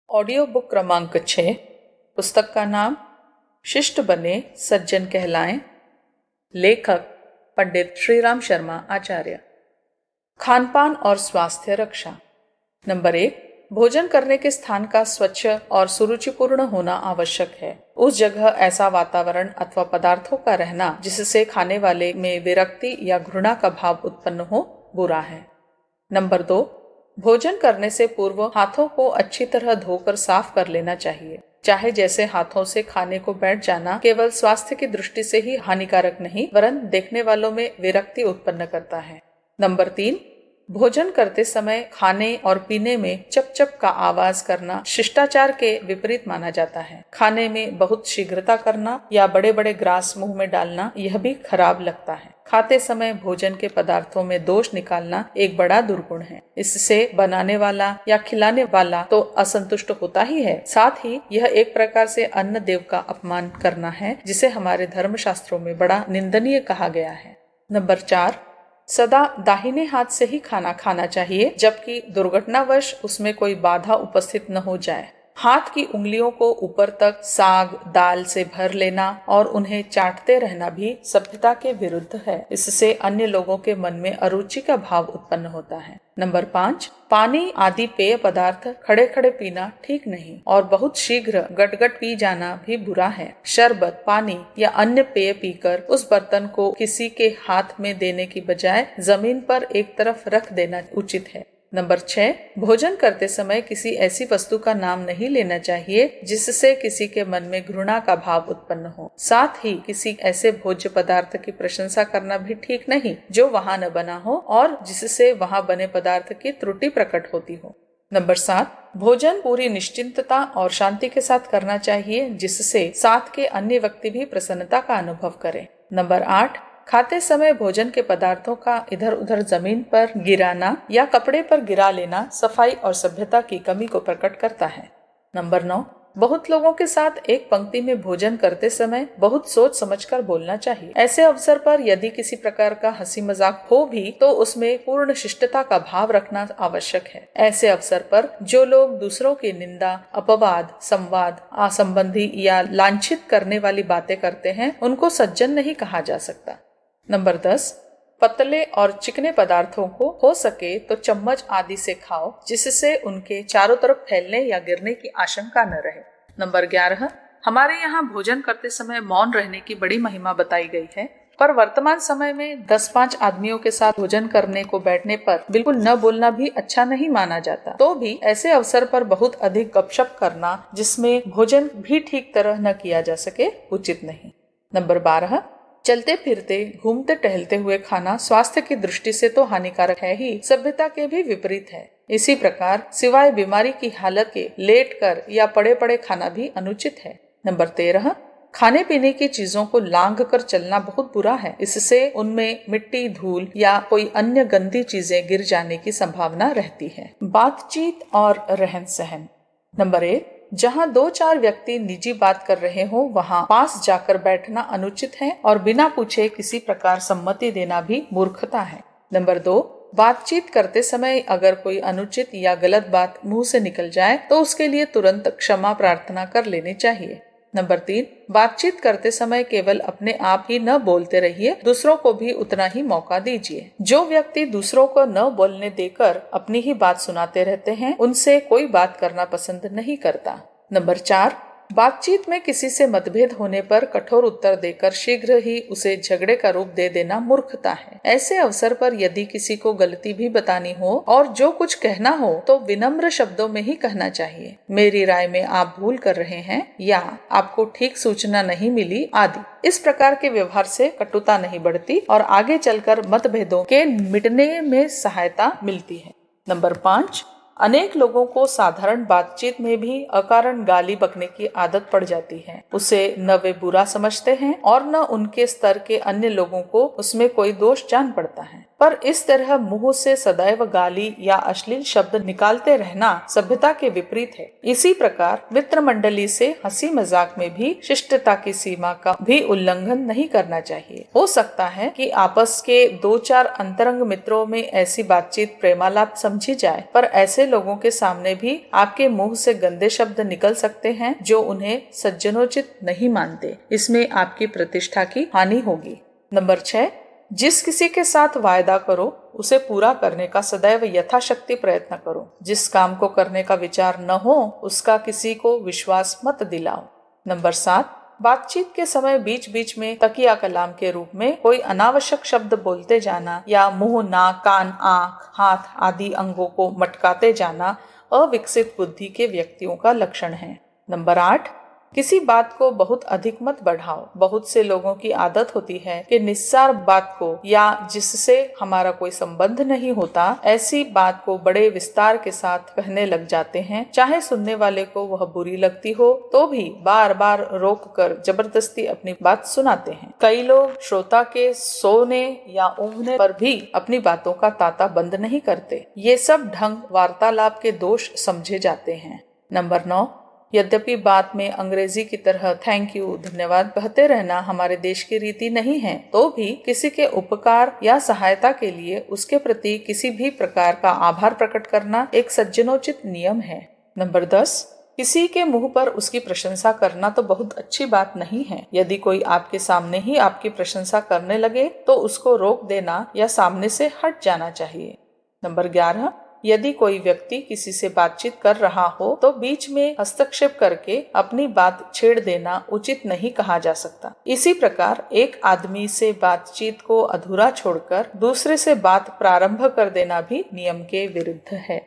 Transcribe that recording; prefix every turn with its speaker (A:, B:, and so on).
A: Audio book क्रमांक 6। पुस्तक का नाम शिष्ट बने सज्जन कहलाएं। लेखक पंडित श्रीराम शर्मा आचार्य। खानपान और स्वास्थ्य रक्षा। नंबर 1, भोजन करने के स्थान का स्वच्छ और सुरुचिपूर्ण होना आवश्यक है। उस जगह ऐसा वातावरण अथवा पदार्थों का रहना जिससे खाने वाले में विरक्ति या घृणा का भाव उत्पन्न हो, बुरा है। नंबर 2, भोजन करने से पूर्व हाथों को अच्छी तरह धोकर साफ कर लेना चाहिए। चाहे जैसे हाथों से खाने को बैठ जाना केवल स्वास्थ्य की दृष्टि से ही हानिकारक नहीं, वरन देखने वालों में विरक्ति उत्पन्न करता है। नंबर 3, भोजन करते समय खाने और पीने में चप चप का आवाज करना शिष्टाचार के विपरीत माना जाता है। खाने में बहुत शीघ्रता करना या बड़े बड़े ग्रास मुंह में डालना यह भी खराब लगता है। खाते समय भोजन के पदार्थों में दोष निकालना एक बड़ा दुर्गुण है। इससे बनाने वाला या खिलाने वाला तो असंतुष्ट होता ही है, साथ ही यह एक प्रकार से अन्न देव का अपमान करना है, जिसे हमारे धर्मशास्त्रों में बड़ा निंदनीय कहा गया है। नंबर 4, सदा दाहिने हाथ से ही खाना खाना चाहिए, जबकि दुर्घटनावश उसमें कोई बाधा उपस्थित न हो जाए। हाथ की उंगलियों को ऊपर तक साग दाल से भर लेना और उन्हें चाटते रहना भी सभ्यता के विरुद्ध है। इससे अन्य लोगों के मन में अरुचि का भाव उत्पन्न होता है। नंबर 5, पानी आदि पेय पदार्थ खड़े खड़े पीना ठीक नहीं और बहुत शीघ्र गटगट पी जाना भी बुरा है। शरबत, पानी या अन्य पेय पीकर उस बर्तन को किसी के हाथ में देने की बजाय जमीन पर एक तरफ रख देना उचित है। नंबर 6, भोजन करते समय किसी ऐसी वस्तु का नाम नहीं लेना चाहिए जिससे किसी के मन में घृणा का भाव उत्पन्न हो। साथ ही किसी ऐसे भोज्य पदार्थ की प्रशंसा करना भी ठीक नहीं जो वहां न बना हो और जिससे वहां बने पदार्थ की त्रुटि प्रकट होती हो। नंबर 7, भोजन पूरी निश्चिंतता और शांति के साथ करना चाहिए, जिससे साथ के अन्य व्यक्ति भी प्रसन्नता का अनुभव करें। नंबर 8, खाते समय भोजन के पदार्थों का इधर उधर जमीन पर गिराना या कपड़े पर गिरा लेना सफाई और सभ्यता की कमी को प्रकट करता है। नंबर 9, बहुत लोगों के साथ एक पंक्ति में भोजन करते समय बहुत सोच समझकर बोलना चाहिए। ऐसे अवसर पर यदि किसी प्रकार का हंसी मजाक हो भी तो उसमें पूर्ण शिष्टता का भाव रखना आवश्यक है। ऐसे अवसर पर जो लोग दूसरों की निंदा, अपवाद, संवाद, असंबंधी या लांछित करने वाली बातें करते हैं, उनको सज्जन नहीं कहा जा सकता। नंबर 10, पतले और चिकने पदार्थों को हो सके तो चम्मच आदि से खाओ, जिससे उनके चारों तरफ फैलने या गिरने की आशंका न रहे। नंबर 11, हमारे यहाँ भोजन करते समय मौन रहने की बड़ी महिमा बताई गई है, पर वर्तमान समय में 10-5 आदमियों के साथ भोजन करने को बैठने पर बिल्कुल न बोलना भी अच्छा नहीं माना जाता। तो भी ऐसे अवसर पर बहुत अधिक गपशप करना जिसमें भोजन भी ठीक तरह न किया जा सके, उचित नहीं। नंबर 12, चलते फिरते घूमते टहलते हुए खाना स्वास्थ्य की दृष्टि से तो हानिकारक है ही, सभ्यता के भी विपरीत है। इसी प्रकार सिवाय बीमारी की हालत के लेटकर या पड़े पड़े खाना भी अनुचित है। नंबर 13, खाने पीने की चीजों को लांघ कर चलना बहुत बुरा है। इससे उनमें मिट्टी, धूल या कोई अन्य गंदी चीजें गिर जाने की संभावना रहती है। बातचीत और रहन सहन। नंबर 1, जहाँ 2-4 व्यक्ति निजी बात कर रहे हो वहाँ पास जाकर बैठना अनुचित है और बिना पूछे किसी प्रकार सम्मति देना भी मूर्खता है। नंबर 2, बातचीत करते समय अगर कोई अनुचित या गलत बात मुंह से निकल जाए तो उसके लिए तुरंत क्षमा प्रार्थना कर लेनी चाहिए। नंबर 3, बातचीत करते समय केवल अपने आप ही न बोलते रहिए, दूसरों को भी उतना ही मौका दीजिए। जो व्यक्ति दूसरों को न बोलने देकर अपनी ही बात सुनाते रहते हैं, उनसे कोई बात करना पसंद नहीं करता। नंबर 4, बातचीत में किसी से मतभेद होने पर कठोर उत्तर देकर शीघ्र ही उसे झगड़े का रूप दे देना मूर्खता है। ऐसे अवसर पर यदि किसी को गलती भी बतानी हो और जो कुछ कहना हो तो विनम्र शब्दों में ही कहना चाहिए। मेरी राय में आप भूल कर रहे हैं या आपको ठीक सूचना नहीं मिली आदि। इस प्रकार के व्यवहार से कटुता नहीं बढ़ती और आगे चलकर मतभेदों के मिटने में सहायता मिलती है। नंबर 5, अनेक लोगों को साधारण बातचीत में भी अकारण गाली बकने की आदत पड़ जाती है। उसे न वे बुरा समझते हैं और न उनके स्तर के अन्य लोगों को उसमें कोई दोष जान पड़ता है। पर इस तरह मुंह से सदैव गाली या अश्लील शब्द निकालते रहना सभ्यता के विपरीत है। इसी प्रकार मित्र मंडली से हंसी मजाक में भी शिष्टता की सीमा का भी उल्लंघन नहीं करना चाहिए। हो सकता है कि आपस के 2-4 अंतरंग मित्रों में ऐसी बातचीत प्रेमालाप समझी जाए, पर ऐसे लोगों के सामने भी आपके मुंह से गंदे शब्द निकल सकते हैं जो उन्हें सज्जनोचित नहीं मानते। इसमें आपकी प्रतिष्ठा की हानि होगी। नंबर 6, जिस किसी के साथ वायदा करो उसे पूरा करने का सदैव यथाशक्ति प्रयत्न करो। जिस काम को करने का विचार न हो उसका किसी को विश्वास मत दिलाओ। नंबर 7, बातचीत के समय बीच बीच में तकिया कलाम के रूप में कोई अनावश्यक शब्द बोलते जाना या मुंह, नाक, कान, आंख, हाथ आदि अंगों को मटकाते जाना अविकसित बुद्धि के व्यक्तियों का लक्षण है। नंबर 8, किसी बात को बहुत अधिक मत बढ़ाओ। बहुत से लोगों की आदत होती है कि निस्सार बात को या जिससे हमारा कोई संबंध नहीं होता ऐसी बात को बड़े विस्तार के साथ कहने लग जाते हैं। चाहे सुनने वाले को वह बुरी लगती हो तो भी बार बार रोक कर जबरदस्ती अपनी बात सुनाते हैं। कई लोग श्रोता के सोने या ऊँघने पर भी अपनी बातों का तांता बंद नहीं करते। ये सब ढंग वार्तालाप के दोष समझे जाते हैं। नंबर 9, यद्यपि बात में अंग्रेजी की तरह थैंक यू, धन्यवाद कहते रहना हमारे देश की रीति नहीं है, तो भी किसी के उपकार या सहायता के लिए उसके प्रति किसी भी प्रकार का आभार प्रकट करना एक सज्जनोचित नियम है। नंबर 10, किसी के मुंह पर उसकी प्रशंसा करना तो बहुत अच्छी बात नहीं है। यदि कोई आपके सामने ही आपकी प्रशंसा करने लगे तो उसको रोक देना या सामने से हट जाना चाहिए। नंबर 11, यदि कोई व्यक्ति किसी से बातचीत कर रहा हो तो बीच में हस्तक्षेप करके अपनी बात छेड़ देना उचित नहीं कहा जा सकता। इसी प्रकार एक आदमी से बातचीत को अधूरा छोड़कर दूसरे से बात प्रारंभ कर देना भी नियम के विरुद्ध है।